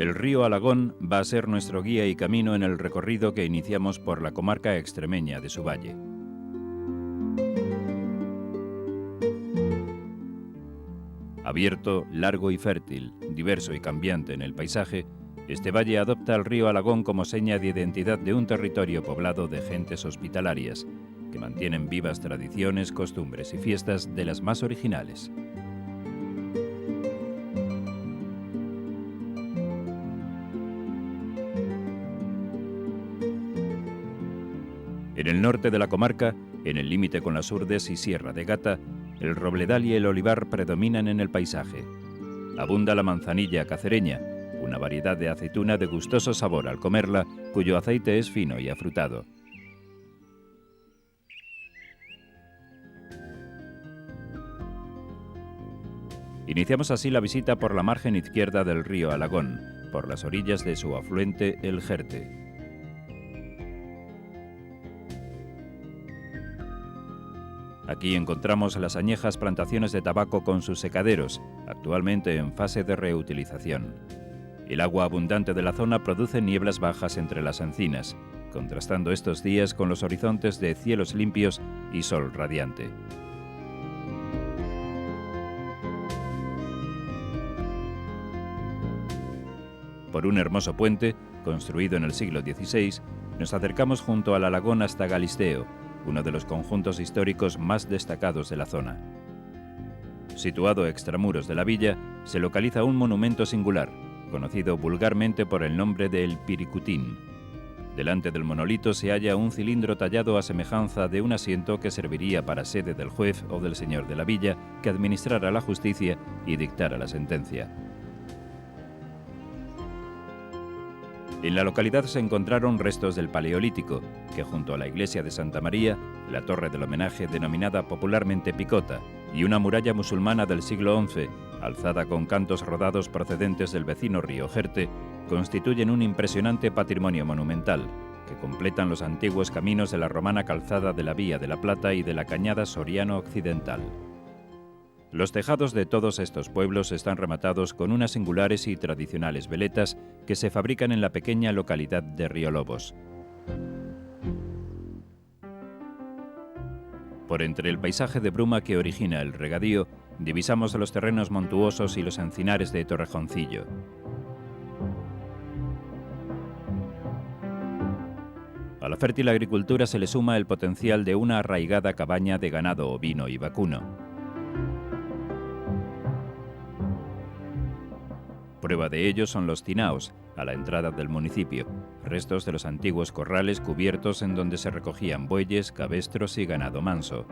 El río Alagón va a ser nuestro guía y camino en el recorrido que iniciamos por la comarca extremeña de su valle. Abierto, largo y fértil, diverso y cambiante en el paisaje, este valle adopta al río Alagón como seña de identidad de un territorio poblado de gentes hospitalarias, que mantienen vivas tradiciones, costumbres y fiestas de las más originales. En el norte de la comarca, en el límite con las Urdes y Sierra de Gata, el robledal y el olivar predominan en el paisaje. Abunda la manzanilla cacereña, una variedad de aceituna de gustoso sabor al comerla, cuyo aceite es fino y afrutado. Iniciamos así la visita por la margen izquierda del río Alagón, por las orillas de su afluente el Jerte. Aquí encontramos las añejas plantaciones de tabaco con sus secaderos, actualmente en fase de reutilización. El agua abundante de la zona produce nieblas bajas entre las encinas, contrastando estos días con los horizontes de cielos limpios y sol radiante. Por un hermoso puente, construido en el siglo XVI, nos acercamos junto al Alagón hasta Galisteo, uno de los conjuntos históricos más destacados de la zona. Situado extramuros de la villa, se localiza un monumento singular, conocido vulgarmente por el nombre de El Piricutín. Delante del monolito se halla un cilindro tallado a semejanza de un asiento que serviría para sede del juez o del señor de la villa que administrara la justicia y dictara la sentencia. En la localidad se encontraron restos del Paleolítico, que junto a la iglesia de Santa María, la torre del homenaje denominada popularmente Picota, y una muralla musulmana del siglo XI, alzada con cantos rodados procedentes del vecino río Jerte, constituyen un impresionante patrimonio monumental, que completan los antiguos caminos de la romana calzada de la Vía de la Plata y de la Cañada Soriano Occidental. Los tejados de todos estos pueblos están rematados con unas singulares y tradicionales veletas que se fabrican en la pequeña localidad de Riolobos. Por entre el paisaje de bruma que origina el regadío, divisamos los terrenos montuosos y los encinares de Torrejoncillo. A la fértil agricultura se le suma el potencial de una arraigada cabaña de ganado ovino y vacuno. Prueba de ello son los tinaos, a la entrada del municipio, restos de los antiguos corrales cubiertos en donde se recogían bueyes, cabestros y ganado manso.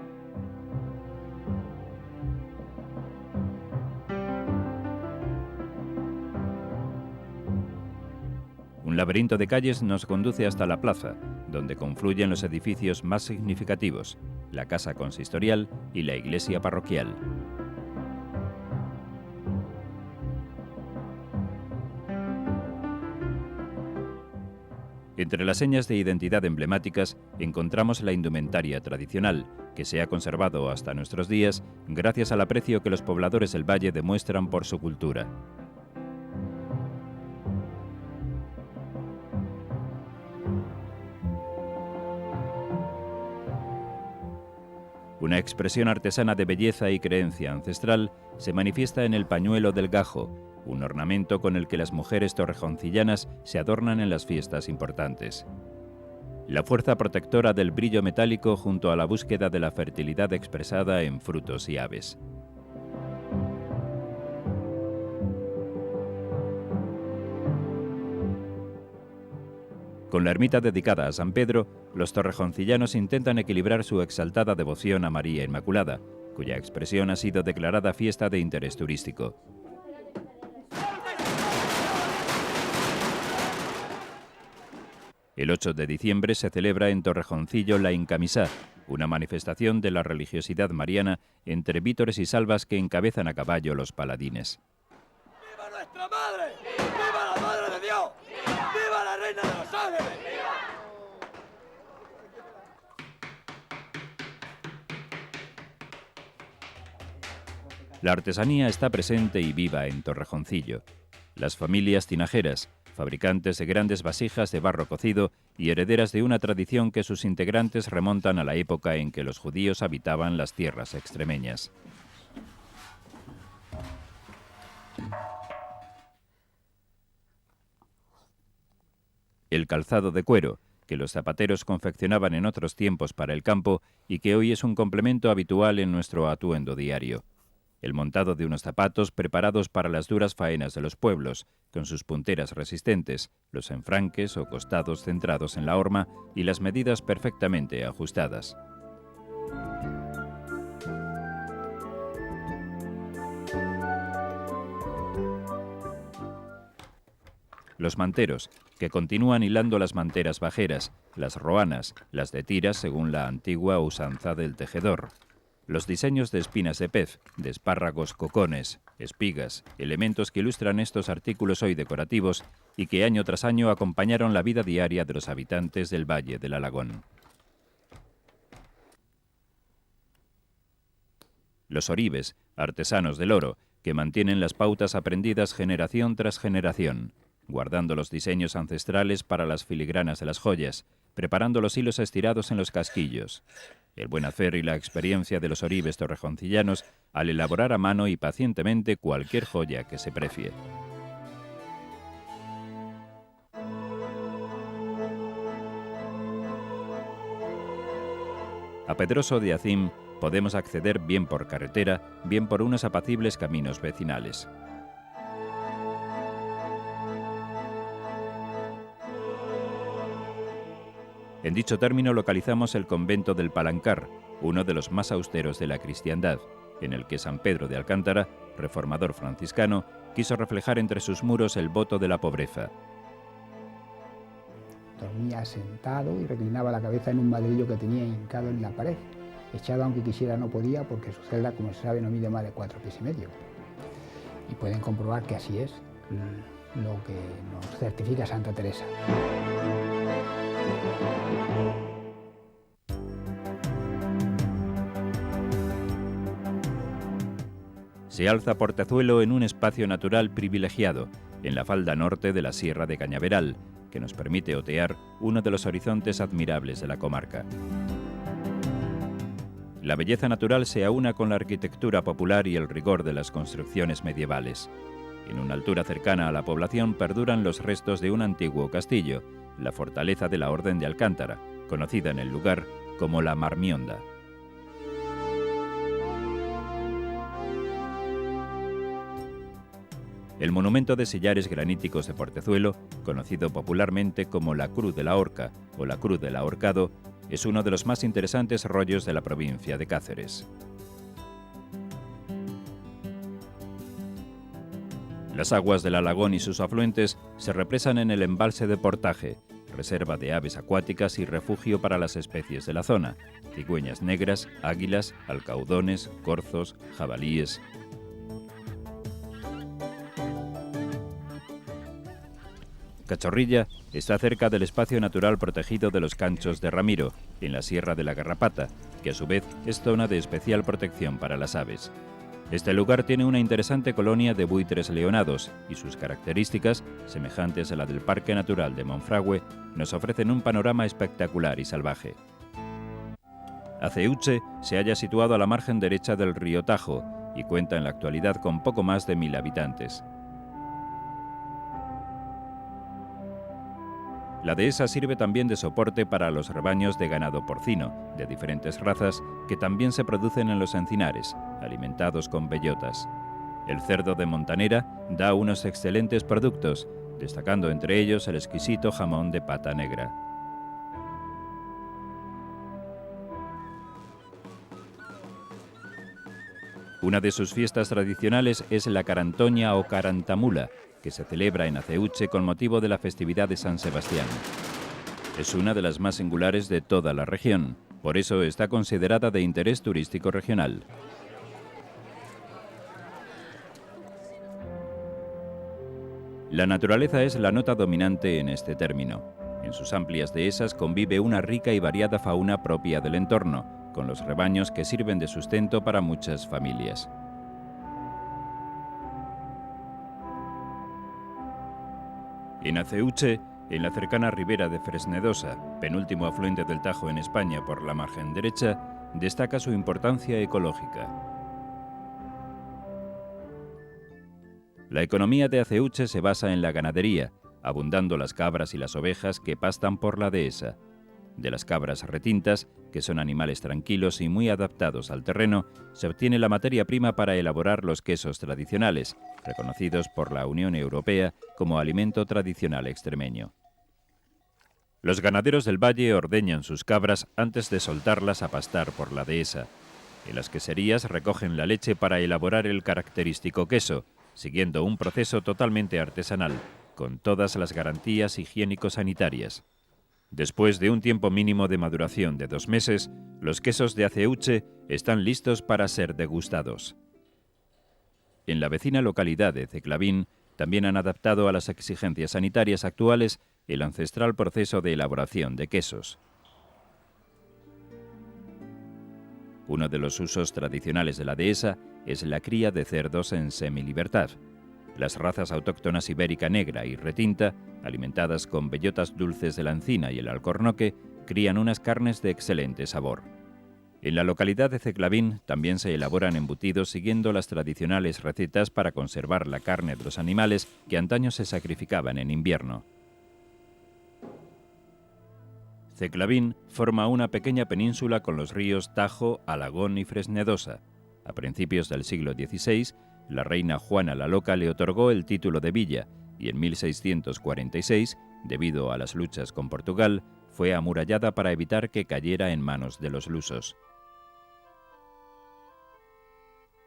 Un laberinto de calles nos conduce hasta la plaza, donde confluyen los edificios más significativos, la casa consistorial y la iglesia parroquial. Entre las señas de identidad emblemáticas encontramos la indumentaria tradicional, que se ha conservado hasta nuestros días gracias al aprecio que los pobladores del valle demuestran por su cultura. Una expresión artesana de belleza y creencia ancestral se manifiesta en el pañuelo del gajo, un ornamento con el que las mujeres torrejoncillanas se adornan en las fiestas importantes. La fuerza protectora del brillo metálico junto a la búsqueda de la fertilidad expresada en frutos y aves. Con la ermita dedicada a San Pedro, los torrejoncillanos intentan equilibrar su exaltada devoción a María Inmaculada, cuya expresión ha sido declarada fiesta de interés turístico. El 8 de diciembre se celebra en Torrejoncillo la Incamisá, una manifestación de la religiosidad mariana entre vítores y salvas que encabezan a caballo los paladines. ¡Viva nuestra madre! ¡Viva la madre de Dios! ¡Viva la reina de los ángeles! La artesanía está presente y viva en Torrejoncillo. Las familias tinajeras, fabricantes de grandes vasijas de barro cocido y herederas de una tradición que sus integrantes remontan a la época en que los judíos habitaban las tierras extremeñas. El calzado de cuero, que los zapateros confeccionaban en otros tiempos para el campo y que hoy es un complemento habitual en nuestro atuendo diario. El montado de unos zapatos preparados para las duras faenas de los pueblos, con sus punteras resistentes, los enfranques o costados centrados en la horma y las medidas perfectamente ajustadas. Los manteros, que continúan hilando las manteras bajeras, las roanas, las de tiras según la antigua usanza del tejedor. Los diseños de espinas de pez, de espárragos, cocones, espigas, elementos que ilustran estos artículos hoy decorativos y que año tras año acompañaron la vida diaria de los habitantes del Valle del Alagón. Los oribes, artesanos del oro, que mantienen las pautas aprendidas generación tras generación, guardando los diseños ancestrales para las filigranas de las joyas, preparando los hilos estirados en los casquillos. El buen hacer y la experiencia de los oribes torrejoncillanos al elaborar a mano y pacientemente cualquier joya que se precie. A Pedroso de Acín podemos acceder bien por carretera, bien por unos apacibles caminos vecinales. En dicho término localizamos el convento del Palancar, uno de los más austeros de la cristiandad, en el que San Pedro de Alcántara, reformador franciscano, quiso reflejar entre sus muros el voto de la pobreza. Dormía sentado y reclinaba la cabeza en un madrillo que tenía hincado en la pared. Echado aunque quisiera no podía porque su celda, como se sabe, no mide más de 4 pies y medio. Y pueden comprobar que así es lo que nos certifica Santa Teresa. Se alza Portezuelo en un espacio natural privilegiado, en la falda norte de la Sierra de Cañaveral, que nos permite otear uno de los horizontes admirables de la comarca. La belleza natural se aúna con la arquitectura popular y el rigor de las construcciones medievales. En una altura cercana a la población perduran los restos de un antiguo castillo, la fortaleza de la Orden de Alcántara, conocida en el lugar como la Marmionda. El monumento de sillares graníticos de Portezuelo, conocido popularmente como la Cruz de la Horca o la Cruz del Ahorcado, es uno de los más interesantes rollos de la provincia de Cáceres. Las aguas del Alagón y sus afluentes se represan en el embalse de Portaje, reserva de aves acuáticas y refugio para las especies de la zona, cigüeñas negras, águilas, alcaudones, corzos, jabalíes. Cachorrilla está cerca del espacio natural protegido de los Canchos de Ramiro, en la Sierra de la Garrapata, que a su vez es zona de especial protección para las aves. Este lugar tiene una interesante colonia de buitres leonados y sus características, semejantes a la del Parque Natural de Monfragüe, nos ofrecen un panorama espectacular y salvaje. Aceuche se halla situado a la margen derecha del río Tajo y cuenta en la actualidad con poco más de 1000 habitantes. La dehesa sirve también de soporte para los rebaños de ganado porcino, de diferentes razas, que también se producen en los encinares, alimentados con bellotas. El cerdo de Montanera da unos excelentes productos, destacando entre ellos el exquisito jamón de pata negra. Una de sus fiestas tradicionales es la Carantoña o Carantamula, que se celebra en Aceuche con motivo de la festividad de San Sebastián. Es una de las más singulares de toda la región, por eso está considerada de interés turístico regional. La naturaleza es la nota dominante en este término. En sus amplias dehesas convive una rica y variada fauna propia del entorno, con los rebaños que sirven de sustento para muchas familias. En Aceuche, en la cercana ribera de Fresnedosa, penúltimo afluente del Tajo en España por la margen derecha, destaca su importancia ecológica. La economía de Aceuche se basa en la ganadería, abundando las cabras y las ovejas que pastan por la dehesa. De las cabras retintas, que son animales tranquilos y muy adaptados al terreno, se obtiene la materia prima para elaborar los quesos tradicionales, reconocidos por la Unión Europea como alimento tradicional extremeño. Los ganaderos del valle ordeñan sus cabras antes de soltarlas a pastar por la dehesa. En las queserías recogen la leche para elaborar el característico queso, siguiendo un proceso totalmente artesanal, con todas las garantías higiénico-sanitarias. Después de un tiempo mínimo de maduración de 2 meses, los quesos de Aceuche están listos para ser degustados. En la vecina localidad de Ceclavín también han adaptado a las exigencias sanitarias actuales el ancestral proceso de elaboración de quesos. Uno de los usos tradicionales de la dehesa es la cría de cerdos en semilibertad. Las razas autóctonas ibérica negra y retinta, alimentadas con bellotas dulces de la encina y el alcornoque, crían unas carnes de excelente sabor. En la localidad de Ceclavín también se elaboran embutidos siguiendo las tradicionales recetas para conservar la carne de los animales que antaño se sacrificaban en invierno. Ceclavín forma una pequeña península con los ríos Tajo, Alagón y Fresnedosa. A principios del siglo XVI, la reina Juana la Loca le otorgó el título de villa y en 1646, debido a las luchas con Portugal, fue amurallada para evitar que cayera en manos de los lusos.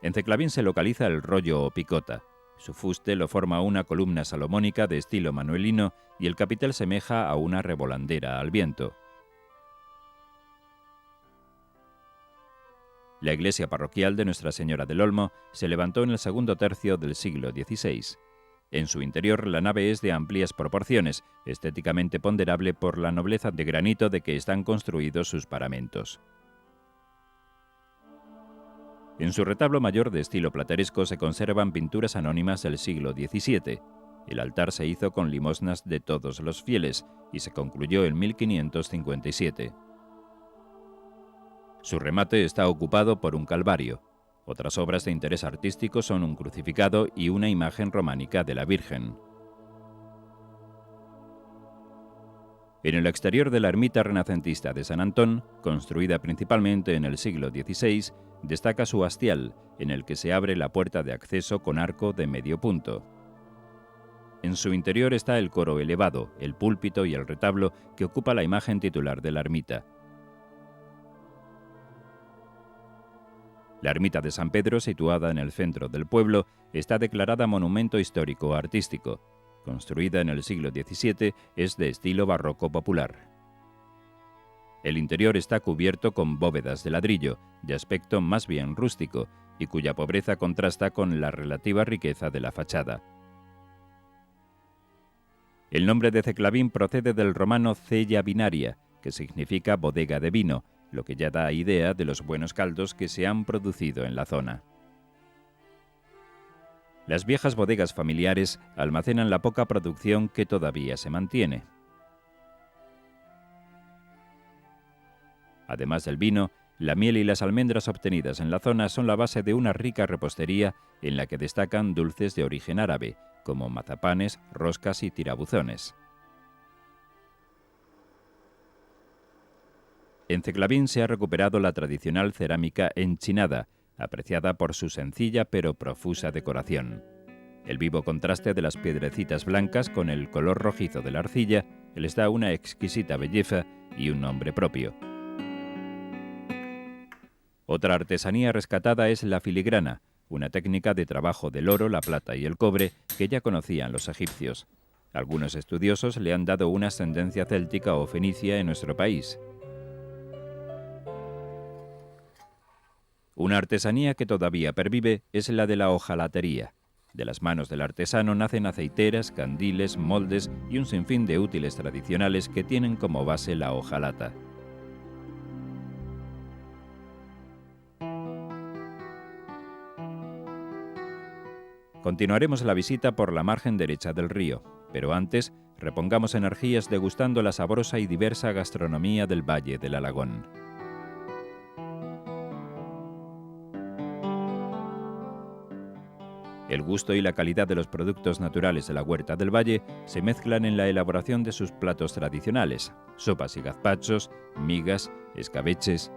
En Ceclavín se localiza el rollo o picota. Su fuste lo forma una columna salomónica de estilo manuelino y el capitel semeja a una revolandera al viento. La iglesia parroquial de Nuestra Señora del Olmo se levantó en el segundo tercio del siglo XVI. En su interior la nave es de amplias proporciones, estéticamente ponderable por la nobleza de granito de que están construidos sus paramentos. En su retablo mayor de estilo plateresco se conservan pinturas anónimas del siglo XVII. El altar se hizo con limosnas de todos los fieles y se concluyó en 1557. Su remate está ocupado por un calvario. Otras obras de interés artístico son un crucificado y una imagen románica de la Virgen. En el exterior de la ermita renacentista de San Antón, construida principalmente en el siglo XVI, destaca su hastial, en el que se abre la puerta de acceso con arco de medio punto. En su interior está el coro elevado, el púlpito y el retablo que ocupa la imagen titular de la ermita. La ermita de San Pedro, situada en el centro del pueblo, está declarada Monumento Histórico Artístico. Construida en el siglo XVII, es de estilo barroco popular. El interior está cubierto con bóvedas de ladrillo, de aspecto más bien rústico, y cuya pobreza contrasta con la relativa riqueza de la fachada. El nombre de Ceclavín procede del romano cella vinaria, que significa bodega de vino, lo que ya da idea de los buenos caldos que se han producido en la zona. Las viejas bodegas familiares almacenan la poca producción que todavía se mantiene. Además del vino, la miel y las almendras obtenidas en la zona son la base de una rica repostería en la que destacan dulces de origen árabe, como mazapanes, roscas y tirabuzones. En Ceclavín se ha recuperado la tradicional cerámica enchinada, apreciada por su sencilla pero profusa decoración. El vivo contraste de las piedrecitas blancas con el color rojizo de la arcilla les da una exquisita belleza y un nombre propio. Otra artesanía rescatada es la filigrana, una técnica de trabajo del oro, la plata y el cobre que ya conocían los egipcios. Algunos estudiosos le han dado una ascendencia céltica o fenicia en nuestro país. Una artesanía que todavía pervive es la de la hojalatería. De las manos del artesano nacen aceiteras, candiles, moldes y un sinfín de útiles tradicionales que tienen como base la hojalata. Continuaremos la visita por la margen derecha del río, pero antes repongamos energías degustando la sabrosa y diversa gastronomía del Valle del Alagón. El gusto y la calidad de los productos naturales de la huerta del valle se mezclan en la elaboración de sus platos tradicionales: sopas y gazpachos, migas, escabeches.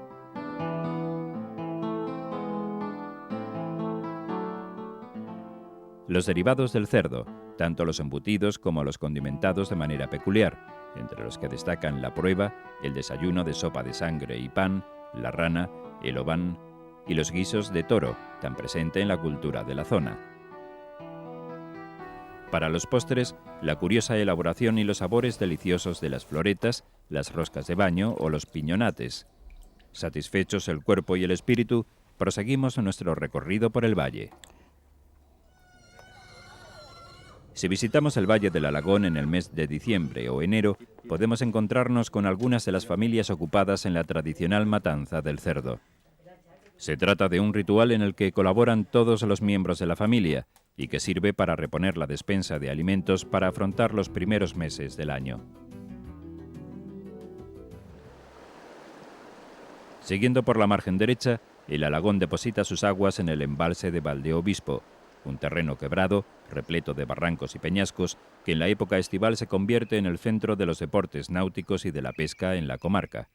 Los derivados del cerdo, tanto los embutidos como los condimentados de manera peculiar, entre los que destacan la prueba, el desayuno de sopa de sangre y pan, la rana, el ován y los guisos de toro, tan presente en la cultura de la zona. Para los postres, la curiosa elaboración y los sabores deliciosos de las floretas, las roscas de baño o los piñonates. Satisfechos el cuerpo y el espíritu, proseguimos nuestro recorrido por el valle. Si visitamos el Valle del Alagón en el mes de diciembre o enero, podemos encontrarnos con algunas de las familias ocupadas en la tradicional matanza del cerdo. Se trata de un ritual en el que colaboran todos los miembros de la familia y que sirve para reponer la despensa de alimentos para afrontar los primeros meses del año. Siguiendo por la margen derecha, el Alagón deposita sus aguas en el embalse de Valdeobispo, un terreno quebrado, repleto de barrancos y peñascos, que en la época estival se convierte en el centro de los deportes náuticos y de la pesca en la comarca.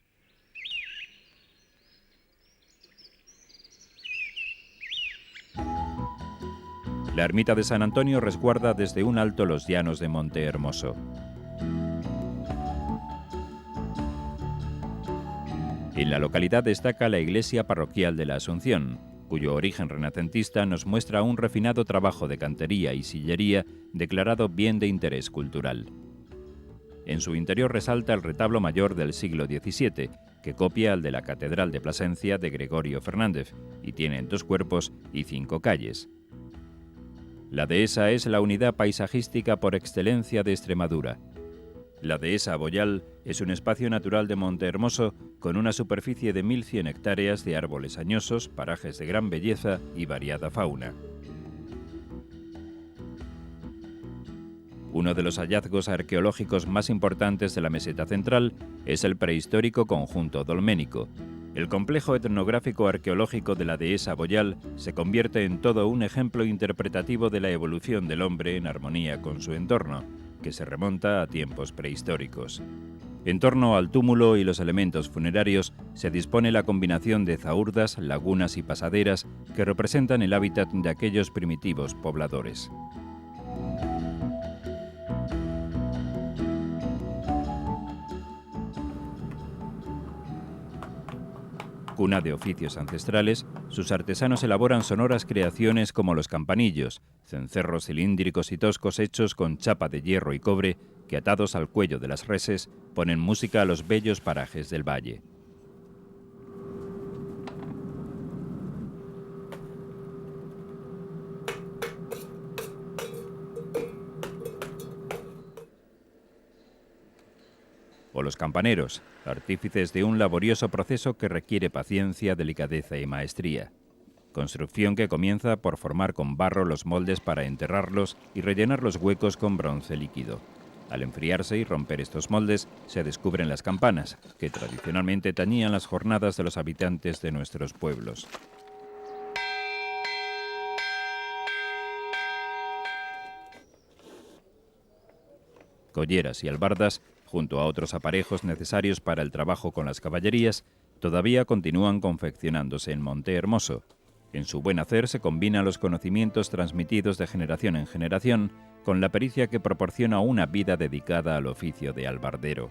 La ermita de San Antonio resguarda desde un alto los llanos de Monte Hermoso. En la localidad destaca la iglesia parroquial de la Asunción, cuyo origen renacentista nos muestra un refinado trabajo de cantería y sillería declarado bien de interés cultural. En su interior resalta el retablo mayor del siglo XVII, que copia al de la Catedral de Plasencia de Gregorio Fernández, y tiene 2 cuerpos y 5 calles. La dehesa es la unidad paisajística por excelencia de Extremadura. La dehesa Boyal es un espacio natural de Monte Hermoso con una superficie de 1.100 hectáreas de árboles añosos, parajes de gran belleza y variada fauna. Uno de los hallazgos arqueológicos más importantes de la meseta central es el prehistórico conjunto dolménico. El complejo etnográfico arqueológico de la dehesa Boyal se convierte en todo un ejemplo interpretativo de la evolución del hombre en armonía con su entorno, que se remonta a tiempos prehistóricos. En torno al túmulo y los elementos funerarios se dispone la combinación de zahurdas, lagunas y pasaderas que representan el hábitat de aquellos primitivos pobladores. Cuna de oficios ancestrales, sus artesanos elaboran sonoras creaciones como los campanillos, cencerros cilíndricos y toscos hechos con chapa de hierro y cobre que, atados al cuello de las reses, ponen música a los bellos parajes del valle. O los campaneros, artífices de un laborioso proceso que requiere paciencia, delicadeza y maestría. Construcción que comienza por formar con barro los moldes para enterrarlos y rellenar los huecos con bronce líquido. Al enfriarse y romper estos moldes, se descubren las campanas, que tradicionalmente tañían las jornadas de los habitantes de nuestros pueblos. Colleras y albardas, junto a otros aparejos necesarios para el trabajo con las caballerías, todavía continúan confeccionándose en Monte Hermoso. En su buen hacer se combinan los conocimientos transmitidos de generación en generación con la pericia que proporciona una vida dedicada al oficio de albardero.